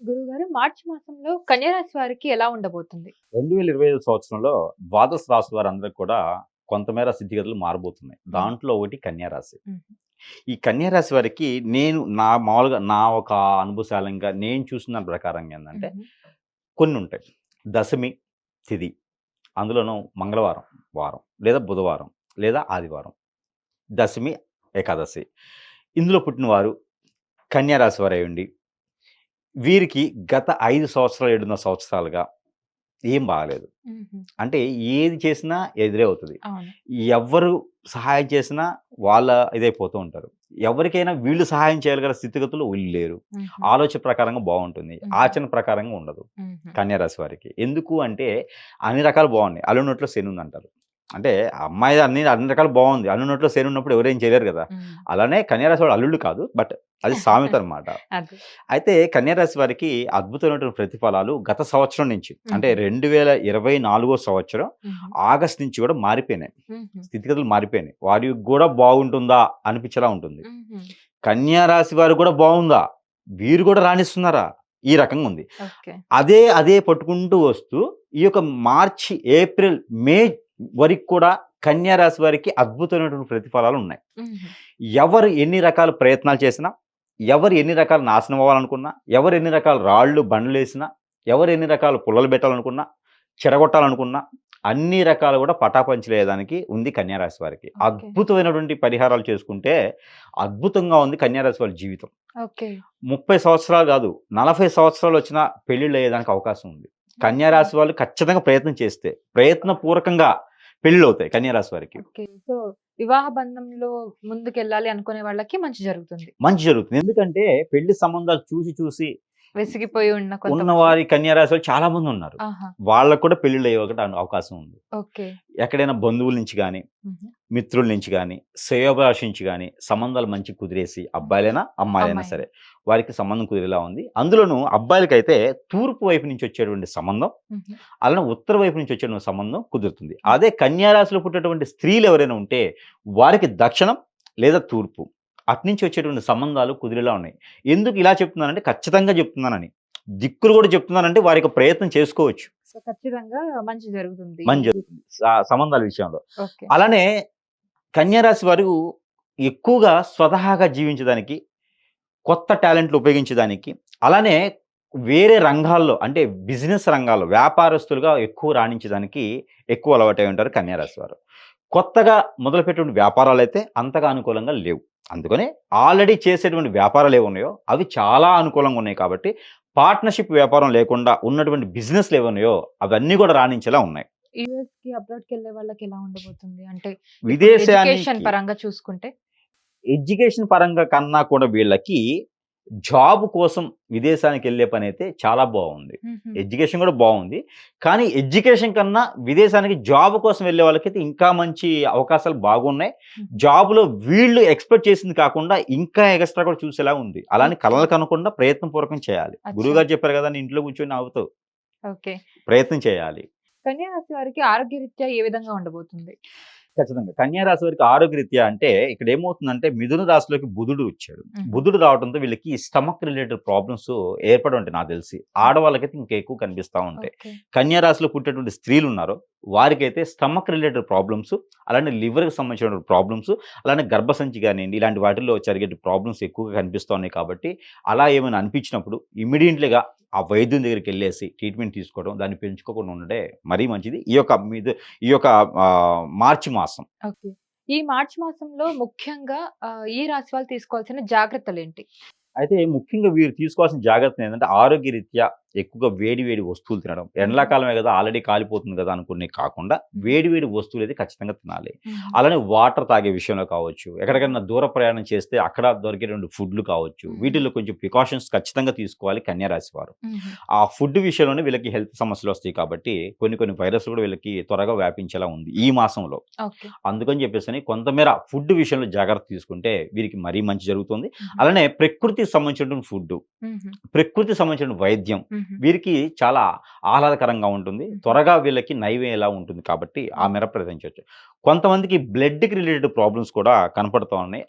గురువుగారు మార్చి మాసంలో కన్యరాశి వారికి ఎలా ఉండబోతుంది? 2025 సంవత్సరంలో ద్వాదశ రాశుల వారందరికి కూడా కొంతమేర స్థితిగతులు మారబోతున్నాయి. హ్మ్. దాంట్లో ఒకటి కన్యా రాశి. హుహు. ఈ కన్యా రాశి వారికి నేను మామూలుగా నా ఒక అనుభవశాలంగా నేను చూసిన దాని ప్రకారంగా ఏందంటే హుహు. కొన్నుంటాయి. దశమి తిథి, అందులోనూ మంగళవారం వారం, లేదా బుధవారం, లేదా ఆదివారం. దశమి, ఏకాదశి. ఇందులో పుట్టినవారు కన్యా రాశి వారయ్యుండి, వీరికి గత 5 సంవత్సరాలు, 7.5 సంవత్సరాలుగా ఏం బాగాలేదు. హుహు. అంటే ఏది చేసినా ఎదురే అవుతది. అవును. ఎవ్వరు సహాయం చేసినా వాళ్ళ ఇదైపోతూ ఉంటారు. ఎవరికైనా వీళ్ళు సహాయం చేయగల స్థితిగతులు వీళ్ళు లేరు. హుహు. ఆలోచన ప్రకారంగా బావుంటుంది. హుహు. ఆచరణ ప్రకారంగా ఉండదు. హుహు. కన్యా రాశి వారికి. ఎందుకు అంటే అన్ని రకాలు బావున్నాయి. అల్లుడి నోట్లో శనుందంటారు. అంటే అమ్మాయి అన్ని రకాలు బావుంది. అల్లుడి నోట్లో శనున్నప్పుడు ఎవరేం చేయలేరు గదా! హ్మ్. అలానే కన్యా రాశి వాడు అల్లుళ్ళు కాదు. బట్ అది సామెత అనమాట. అదే. అయితే కన్యా రాశి వారికి అద్భుతమైనటువంటి ప్రతిఫలాలు గత సంవత్సరం నుంచి అంటే హుహు. 2024 సంవత్సరం హుహు. ఆగస్ట్ నుంచి కూడా మారిపోయినాయి. హుహు. స్థితిగతులు మారిపోయినాయి. వారికి గూడా బాగుంటుందా అనిపించేలా ఉంటుంది. హుహు. కన్యా రాశి వారికి గూడా బావుందా? వీరు గూడా రాణిస్తున్నారా? ఈ రకంగా ఉంది. ఓకే. అదే పట్టుకుంటూ వస్తూ ఈ యొక్క మార్చి, ఏప్రిల్, మే వరకు కూడా కన్యా రాశి వారికి అద్భుతమైనటువంటి ప్రతిఫలాలున్నాయి. హుహు. ఎవరు ఎన్ని రకాల ప్రయత్నాలు చేసినా, ఎవరు ఎన్ని రకాల నాశనం అవ్వాలనుకున్నా, ఎవరు ఎన్ని రకాల రాళ్ళు, బండలేసినా, ఎవరు ఎన్ని రకాల పుల్లలు పెట్టాలనుకున్నా, చెడగొట్టాలనుకున్నా, అన్ని రకాలు కూడా పటాపంచలేయడానికి ఉంది కన్యా రాశి వారికి. ఓకే. అద్భుతమైనటువంటి పరిహారాలు చేసుకుంటే, అద్భుతంగా ఉంది కన్యా రాశి వాళ్ళ జీవితం. ఓకే. 30 సంవత్సరాలు గాదు, 40 సంవత్సరాలొచ్చినా పెళ్ళిళ్ళయ్యేదానికి అవకాశం ఉంది. కన్యా ఓకే. రాశి వాళ్ళు ఖచ్చితంగా ప్రయత్నం చేస్తే, ప్రయత్నపూర్వకంగా పెళ్ళిళ్ళవుతాయి కన్యా రాశి వారికి. ఓకే. సో, వివాహ బంధంలో ముందుకెళ్ళాలి అనుకునే వాళ్ళకి మంచి జరుగుతుంది. మంచి జరుగుతుంది. ఎందుకంటే పెళ్లి సంబంధాలు చూసి విసిగిపోయి ఉన్న కొంతమంది. ఉన్నవారి కన్యా రాశి వాళ్ళు చాలా మందున్నారు. ఆహా! వాళ్ళకి కూడా పెళ్ళిళ్ళయ్యే అవకాశం ఉంది. ఓకే. ఎక్కడైనా బంధువుల నుంచి గాని, హుహు. మిత్రుల నుంచి గాని, శ్రేయోభిలాషుల నుంచి గాని సంబంధాలు మంచిగా కుదిరేసి హుహు. అబ్బాయిలైనా, అమ్మాయిలైనా అమ్మాయిలు. సరే వారికి సంబంధం కుదిరేలా ఉంది. అందులోనూ అబ్బాయిలకైతే తూర్పు వైపు నుంచి వచ్చేటువంటి సంబంధం, హుహు. అలానే ఉత్తర వైపు నుంచి వచ్చేటువంటి సంబంధం కుదురుతుంది. హ్మ్. అదే కన్యా రాశిలో పుట్టేటువంటి స్త్రీలు ఎవరైనా ఉంటే వారికి దక్షిణం లేదా తూర్పు అటునుంచి వచ్చేటువంటి సంబంధాలు కుదిరేలా ఉన్నాయి. ఎందుకు ఇలా చెప్తున్నానంటే ఖచ్చితంగా చెప్తున్నానని. దిక్కులు కూడా చెప్తున్నానంటే వారికి ప్రయత్నం చేసుకోవచ్చు. సో, ఖచ్చితంగా మంచి జరుగుతుంది. మంచి జరుగుతుంది. సంబంధాల విషయంలో. ఓకే. అలానే కన్యా రాశి వారు ఎక్కువగా స్వతహాగా జీవించడానికి, కొత్త టాలెంట్లు ఉపయోగించడానికి, అలానే వేరే రంగాల్లో అంటే బిజినెస్ రంగాల్లో వ్యాపారస్తులుగా ఎక్కువ రాణించడానికి ఎక్కువ అలవాటై ఉంటారు కన్యా రాశి వారు. కొత్తగా మొదలుపెట్టిన వ్యాపారాలైతే అంతగా అనుకూలంగా లేవు. అందుకనే ఆల్రెడీ చేసేటువంటి వ్యాపారాలు ఏవున్నాయో అవి చాలా అనుకూలంగా ఉన్నాయి కాబట్టి, పార్ట్నర్‌షిప్ వ్యాపారం లేకుండా ఉన్నటువంటి బిజినెస్‌లు ఏవున్నాయో అవన్నీ కూడా రాణించేలా ఉన్నాయి. యూఎస్‌కి, అబ్రాడ్‌కెళ్ళే వాళ్ళకి ఎలా ఉండబోతుంది? అంటే ఇప్పుడు ఎడ్యుకేషన్ విదేశానికి పరంగా చూసుకుంటే? ఎడ్యుకేషన్ పరంగా కన్నా కూడా వీళ్ళకి జాబ్ కోసం విదేశానికెళ్ళే పనైతే చాలా బావుంది. హుహు. ఎడ్యుకేషన్ కూడా బావుంది. కానీ ఎడ్యుకేషన్ కన్నా విదేశానికి జాబ్ కోసం వెళ్ళే వాళ్ళకైతే ఇంకా మంచి అవకాశాలు బాగున్నాయి. హుహు. జాబ్‌లో వీళ్ళు ఎక్స్‌పెక్ట్ చేసింది కాకుండా ఇంకా ఎగస్ట్రా కూడా చూసేలా ఉంది. అలానే ఓకే. కలలు కనకుండా ప్రయత్నం పూర్వకం చేయాలి. అచ్చా! గురువుగారు చెప్పారు కదండీ! ఇంట్లో కూర్చొని నవ్వుతూ ఓకే. ప్రయత్నం చేయాలి. కన్యా రాశి వారికి ఆరోగ్యరీత్యా ఏ విధంగా ఉండబోతుంది? ఖచ్చితంగా. కన్యా రాశి వారికి ఆరోగ్యరీత్యా అంటే ఇక్కడేమవుతుందంటే మిథున రాశిలోకి బుధుడు వచ్చాడు. హుహు. బుధుడు రావడంతో వీళ్ళకి స్టమక్ రిలేటెడ్ ప్రాబ్లమ్స్ ఏర్పడి ఉంటాయి నాకు తెలిసి. ఆడవాళ్ళకైతే ఇంకా ఎక్కువ కనిపిస్తా ఉంటాయి. ఓకే. కన్యా రాశిలో పుట్టేటువంటి స్త్రీలున్నారో వారికైతే స్టమక్ రిలేటెడ్ ప్రాబ్లమ్స్, అలానే లివర్‌కి సంబంధించినటువంటి ప్రాబ్లమ్స్, అలానే గర్భసంచి గానియండి ఇలాంటి వాటిల్లో జరిగే ప్రాబ్లమ్స్ ఎక్కువగా కనిపిస్తా ఉన్నాయి కాబట్టి, అలా ఏమైనా అనిపించినప్పుడు ఇమ్మీడియేట్‌లీగా ఆ వైద్యుని దగ్గరికెళ్ళేసి ట్రీట్‌మెంట్ తీసుకోవడం, దాన్ని పెంచుకోకుండా ఉండడే మరీ మంచిది. ఈ యొక్క మార్చి మాసం. ఓకే. ఈ మార్చి మాసంలో ముఖ్యంగా ఈ రాశి వాళ్ళు తీసుకోవాల్సిన జాగ్రత్తలేంటి? అయితే ముఖ్యంగా వీరు తీసుకోవాల్సిన జాగ్రత్తలేంటంటే ఆరోగ్యరీత్యా ఎక్కువగా వేడి వేడి వస్తువులు తినడం. హుహు. ఎండాకాలమే గదా! ఆల్రెడీ కాలిపోతుంది గదా! అనుకునే కాకుండా హుహు. వేడి వేడి వస్తువులైతే ఖచ్చితంగా తినాలి. హుహు. అలానే వాటర్ తాగే విషయంలో కావచ్చు, ఎక్కడికైనా దూర ప్రయాణం చేస్తే అక్కడ దొరికేటువంటి ఫుడ్‌లు కావచ్చు, హుహు. వీటిల్లో కొంచెం ప్రికాషన్స్ ఖచ్చితంగా తీసుకోవాలి కన్యా రాశి వారు. హుహు. ఆ ఫుడ్ విషయంలోనే వీళ్ళకి హెల్త్ సమస్యలొస్తాయి కాబట్టి కొన్ని వైరస్‌లు గూడా వీళ్ళకి త్వరగా వ్యాపించేలా ఉంది ఈ మాసంలో. ఓకే. అందుకని చెప్పేసని కొంతమేర ఫుడ్ విషయంలో జాగ్రత్త తీసుకుంటే వీరికి మరీ మంచి జరుగుతుంది. హుహు. అలానే ప్రకృతికి సంబంధించినటువంటి ఫుడ్డు, హుహు. ప్రకృతికి సంబంధించిన వైద్యం హుహు. వీరికి చాలా ఆహ్లాదకరంగా ఉంటుంది. హుహు. త్వరగా వీళ్ళకి నయమయ్యేలా ఉంటుంది కాబట్టి ఆ మేర ప్రయత్నించొచ్చు. కొంతమందికి బ్లడ్‌కి రిలేటెడ్ ప్రాబ్లమ్స్ కూడా కనపడుతా ఉన్నాయి.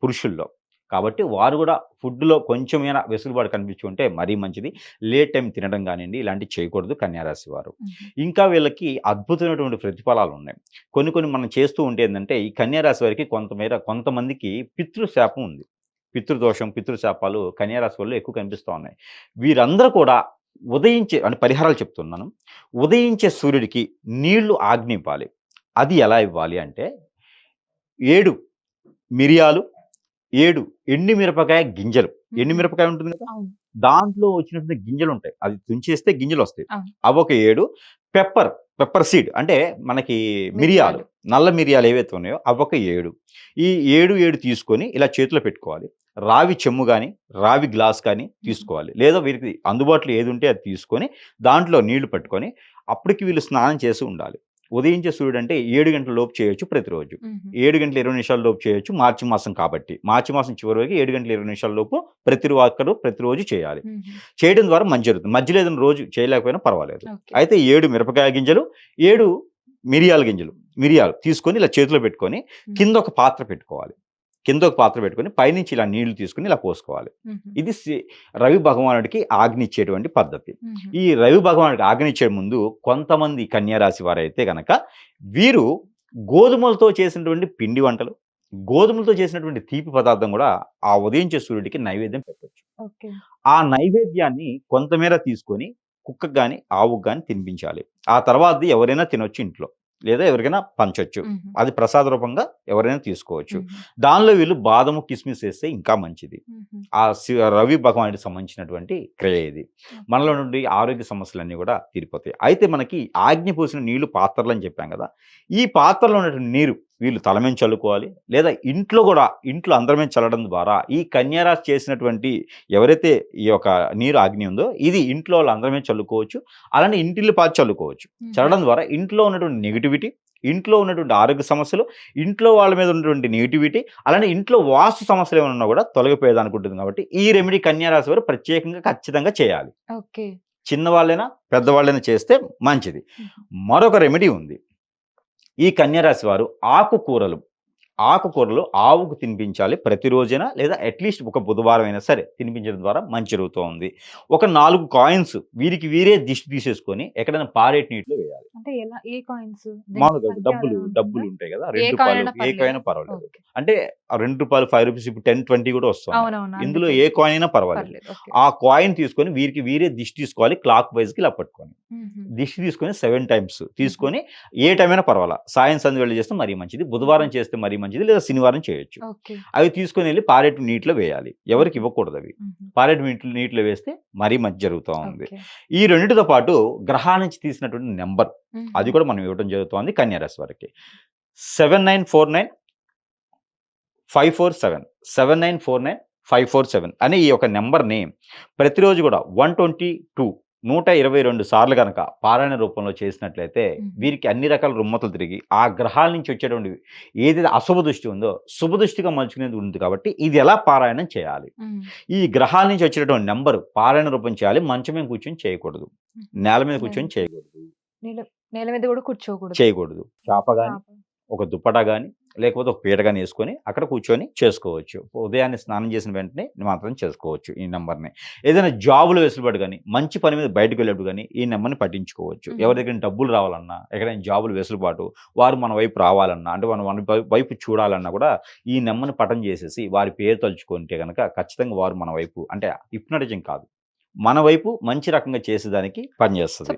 పురుషుల్లో. కాబట్టి వారు కూడా ఫుడ్‌లో కొంచెమైనా వెసులుబాటు కనిపించుకుంటే మరీ మంచిది. లేట్ టైమ్ తినడం గానియండి, ఇలాంటివి చేయకూడదు కన్యారాశి వారు. ఇంకా వీళ్ళకి అద్భుతమైనటువంటి ప్రతిఫలాలున్నాయి. కొన్ని మనం చేస్తూ ఉంటే ఏందంటే, ఈ కన్యారాశి వారికి కొంతమందికి పితృశాపం ఉంది. పితృదోషం, పితృశాపాలు కన్యారాశి వాళ్ళలో ఎక్కువ కనిపిస్తా ఉన్నాయి. వీరందరూ కూడా ఉదయించే అంటే పరిహారాలు చెప్తున్నాను. ఉదయించే సూర్యుడికి నీళ్లు ఆజ్ఞివ్వాలి. అది ఎలా ఇవ్వాలి అంటే 7 మిరియాలు, 7 ఎండు మిరపకాయ గింజలు. ఎండు మిరపకాయ ఉంటుంది కదా! అవును. దాంట్లో వచ్చినటువంటి గింజలుంటాయి. అది తుంచేస్తే గింజలొస్తాయి. అవును. అవొక 7 పెప్పర్ సీడ్ అంటే మనకి మిరియాలు, నల్ల మిరియాలు ఏవైతే ఉన్నాయో అవొక 7. ఈ 7 తీసుకొని ఇలా చేతిలో పెట్టుకోవాలి. రావి చెంబు గాని, రావి గ్లాస్ కానీ తీసుకోవాలి. లేదా వీరికి అందుబాటులో ఏదుంటే అది తీసుకొని దాంట్లో నీళ్లు పట్టుకొని అప్పటికి వీళ్ళు స్నానం చేసి ఉండాలి. ఉదయించే సూర్యుడు అంటే 7 గంటల లోపు చేయొచ్చు ప్రతిరోజు. 7 గంటల 20 నిమిషాల లోపు చేయొచ్చు మార్చి మాసం కాబట్టి. మార్చి మాసం చివరి వరకు 7 గంటల 20 నిమిషాల లోపు ప్రతిరోజు చేయాలి. చేయడం ద్వారా మంచి జరుగుతుంది. మధ్యలో ఏదైనా రోజు చేయలేకపోయినా పర్వాలేదు. ఓకే. అయితే 7 మిరపకాయ గింజలు, 7 మిరియాలు తీసుకొని ఇలా చేతిలో పెట్టుకొని కింద ఒక పాత్ర పెట్టుకోవాలి. పైనుంచి ఇలా నీళ్లు తీసుకొని ఇలా పోసుకోవాలి. ఇది రవి భగవానుడికి ఆజ్ఞ ఇచ్చేటువంటి పద్ధతి. ఈ రవి భగవానుడికి ఆజ్ఞ ఇచ్చే ముందు కొంతమంది కన్యారాశి వారైతే గనక వీరు గోధుమలతో చేసినటువంటి పిండి వంటలు, గోధుమలతో చేసినటువంటి తీపి పదార్థం కూడా ఆ ఉదయించే సూర్యుడికి నైవేద్యం పెట్టొచ్చు. ఓకే. ఆ నైవేద్యాన్ని కొంతమేర తీసుకొని కుక్కకు గాని, ఆవుకు గాని తినిపించాలి. ఆ తర్వాతది ఎవరైనా తినొచ్చు ఇంట్లో. లేదా ఎవరికైనా పంచొచ్చు. అది ప్రసాద రూపంగా ఎవరైనా తీసుకోవచ్చు. దానిలో వీళ్ళు బాదము, కిస్మిస్ వేస్తే ఇంకా మంచిది. ఆ రవి భగవానుడికి సంబంధించినటువంటి క్రియ ఇది. మనలో నుండి ఆరోగ్య సమస్యలన్నీ కూడా తీరిపోతాయి. అయితే మనకి ఆజ్ఞ పోసిన నీళ్లు పాత్రలు అని చెప్పాం కదా! ఈ పాత్రలో ఉన్నటువంటి నీరు వీళ్ళు తల మీద చల్లుకోవాలి. లేదా ఇంట్లో అందరి మీద చల్లడం ద్వారా ఈ కన్యారాశి చేసినటువంటి ఎవరైతే ఈ యొక్క నీరు ఆజ్ఞ ఉందో ఇది ఇంట్లో వాళ్ళందరి మీద చల్లుకోవచ్చు. అలానే ఇంటిల్లిపాది చల్లుకోవచ్చు. చల్లడం ద్వారా ఇంట్లో ఉన్నటువంటి నెగటివిటీ, ఇంట్లో ఉన్నటువంటి ఆరోగ్య సమస్యలు, ఇంట్లో వాళ్ళ మీద ఉన్నటువంటి నెగటివిటీ, అలానే ఇంట్లో వాస్తు సమస్యలు ఏమైనా ఉన్నా కూడా తొలగిపోయేది అనుకుంటుంది. కాబట్టి ఈ రెమెడీ కన్యారాశి వారు ప్రత్యేకంగా ఖచ్చితంగా చేయాలి. ఓకే. చిన్నవాళ్ళైనా పెద్దవాళ్ళైనా చేస్తే మంచిది. మరొక రెమెడీ ఉంది. ఈ కన్యారాశి వారు ఆకుకూరలు ఆవుకు తినిపించాలి ప్రతిరోజైనా, లేదా అట్లీస్ట్ ఒక బుధవారం అయినా సరే తినిపించడం ద్వారా మంచి జరుగుతూ ఉంది. ఒక 4 కాయిన్స్ వీరే దిష్టి తీసేసుకొని ఎక్కడైనా పారేటి నీటిలో వేయాలి. అంటే ఎలా? ఏ కాయిన్స్? మామూలుగా డబ్బులు ఉంటాయి కదా, ₹2 ఏ కాయిన్ పర్వాలేదు. అంటే ₹2, ₹5 ఇప్పుడు 10, 20 కూడా వస్తుంది. ఇందులో ఏ కాయిన్ అయినా పర్వాలేదు. ఆ కాయిన్ తీసుకొని వీరే దిష్టి తీసుకోవాలి. క్లాక్ వైజ్ కి ఇలా పట్టుకొని దిష్టి తీసుకొని 7 టైమ్స్ తీసుకొని ఏ టైం అయినా పర్వాలా. సాయం సంధ్య వేళ చేస్తే మరీ మంచిది, బుధవారం చేస్తే మరీ మంచిది, లేదా శనివారం చేయొచ్చు. అవి తీసుకొని వెళ్ళి పారేటి నీటిలో వేయాలి. ఎవరికి ఇవ్వకూడదు అవి. పారేటి నీటిలో వేస్తే మరీ మంచి జరుగుతూ ఉంది. ఈ రెండింటితో పాటు గ్రహాల నుంచి తీసినటువంటి నెంబర్ అది కూడా మనం ఇవ్వడం జరుగుతుంది కన్యారాశి వారికి. 7949547547 అనే ఈ యొక్క నెంబర్ని ప్రతిరోజు కూడా 122 సార్లు కనుక పారాయణ రూపంలో చేసినట్లయితే వీరికి అన్ని రకాల రుమ్మతులు తిరిగి ఆ గ్రహాల నుంచి వచ్చేటువంటి ఏదైతే అశుభ దృష్టి ఉందో శుభ దృష్టిగా మలుచుకునేది ఉంది. కాబట్టి ఇది ఎలా పారాయణం చేయాలి? ఈ గ్రహాల నుంచి వచ్చేటటువంటి నెంబర్ పారాయణ రూపం చేయాలి. మంచం మీద కూర్చొని చేయకూడదు, నేల మీద కూర్చొని చేయకూడదు, నేల మీద కూడా చేయకూడదు. చాప గాని, ఒక దుప్పటా గాని, లేకపోతే ఒక పీట గాని వేసుకొని అక్కడ కూర్చొని చేసుకోవచ్చు. ఉదయాన్నే స్నానం చేసిన వెంటనే మాత్రం చేసుకోవచ్చు ఈ నెంబర్ని. ఏదైనా జాబులు వెసులుబాటు కానీ, మంచి పని మీద బయటకు వెళ్ళేప్పుడు కానీ ఈ నెంబర్ని పట్టించుకోవచ్చు. ఎవరి దగ్గర డబ్బులు రావాలన్నా, ఎక్కడైనా జాబులు వెసులుబాటు, వారు మన వైపు రావాలన్నా, అంటే మన వైపు చూడాలన్నా కూడా ఈ నెంబర్ని పఠనం చేసేసి వారి పేరు తలుచుకుంటే కనుక ఖచ్చితంగా వారు మన వైపు, అంటే హిప్నటిజం కాదు, మన వైపు మంచి రకంగా చేసేదానికి పనిచేస్తుంది.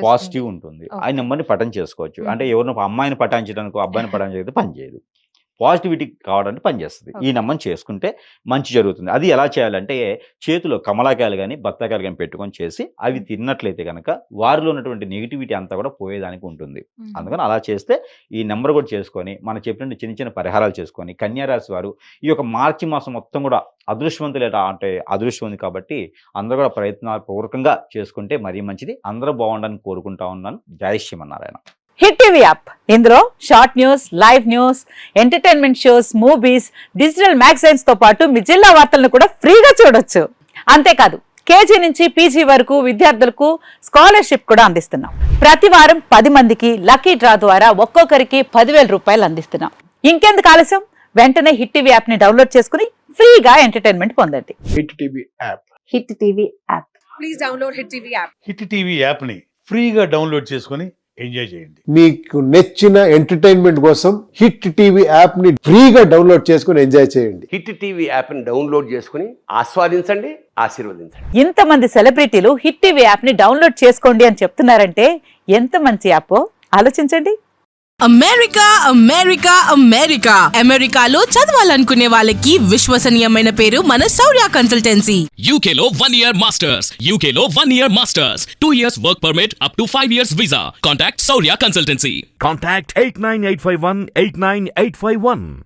పాజిటివ్ ఉంటుంది. ఆ నెంబర్ని పఠనం చేసుకోవచ్చు. అంటే ఎవరినో అమ్మాయిని పఠించడానికి, అబ్బాయిని పఠించడానికి పనిచేయదు. పాజిటివిటీ కావడానికి పనిచేస్తుంది. ఈ నెంబర్ని చేసుకుంటే మంచి జరుగుతుంది. అది ఎలా చేయాలంటే చేతిలో కమలాకాయలు కానీ, బత్తాకాయలు కానీ పెట్టుకొని చేసి అవి తిన్నట్లయితే కనుక వారిలో ఉన్నటువంటి నెగిటివిటీ అంతా కూడా పోయేదానికి ఉంటుంది. అందుకని అలా చేస్తే ఈ నెంబర్ కూడా చేసుకొని మనం చెప్పినట్టు చిన్న చిన్న పరిహారాలు చేసుకొని కన్యారాశి వారు ఈ యొక్క మార్చి మాసం మొత్తం కూడా అదృష్టవంతులు అంటే అదృష్టం ఉంది. కాబట్టి అందరూ కూడా ప్రయత్నాలు పూర్వకంగా చేసుకుంటే మరీ మంచిది. అందరూ బాగుండాలని కోరుకుంటా ఉన్నాను. జై శ్రీమన్నారాయణ. హిట్ టీవీ యాప్, ఇందులో short news, live news, entertainment shows, movies, digital magazines తో పాటు మీ జిల్లా వార్తలను కూడా ఫ్రీగా చూడొచ్చు. అంతేకాదు కేజీ నుంచి పీజీ వరకు విద్యార్థులకు స్కాలర్షిప్ కూడా అందిస్తున్నాం. ప్రతి వారం 10 మందికి లక్కీ డ్రా ద్వారా ఒక్కొక్కరికి 10,000 రూపాయలు అందిస్తున్నాం. ఇంకెందుకు ఆలస్యం, వెంటనే హిట్ టీవీ యాప్ ని డౌన్లోడ్ చేసుకుని ఫ్రీగా ఎంటర్టైన్మెంట్ పొందండి. Hit TV app. Hit TV app. Please download Hit TV app. Hit TV యాప్ని ఫ్రీగా డౌన్లోడ్ చేసుకొని ఎంజాయ్ చేయండి. మీకు నచ్చిన ఎంటర్టైన్మెంట్ కోసం హిట్ టీవీ యాప్ ని ఫ్రీగా డౌన్లోడ్ చేసుకుని ఎంజాయ్ చేయండి. హిట్ టీవీ యాప్ని డౌన్లోడ్ చేసుకుని ఆస్వాదించండి, ఆశీర్వదించండి. ఇంతమంది సెలబ్రిటీలు హిట్ టీవీ యాప్ ని డౌన్లోడ్ చేసుకోండి అని చెప్తున్నారంటే ఎంత మంచి యాప్ ఆలోచించండి. అమెరికా అమెరికా అమెరికా అమెరికాలో చదవాలనుకునే వాళ్ళకి విశ్వసనీయమైన పేరు మన శౌర్య consultancy. UK Law 1 Year Masters. UK Law 1 Year Masters. 2 years work permit up to 5 years visa. Contact Saurya Consultancy. Contact 89851 89851.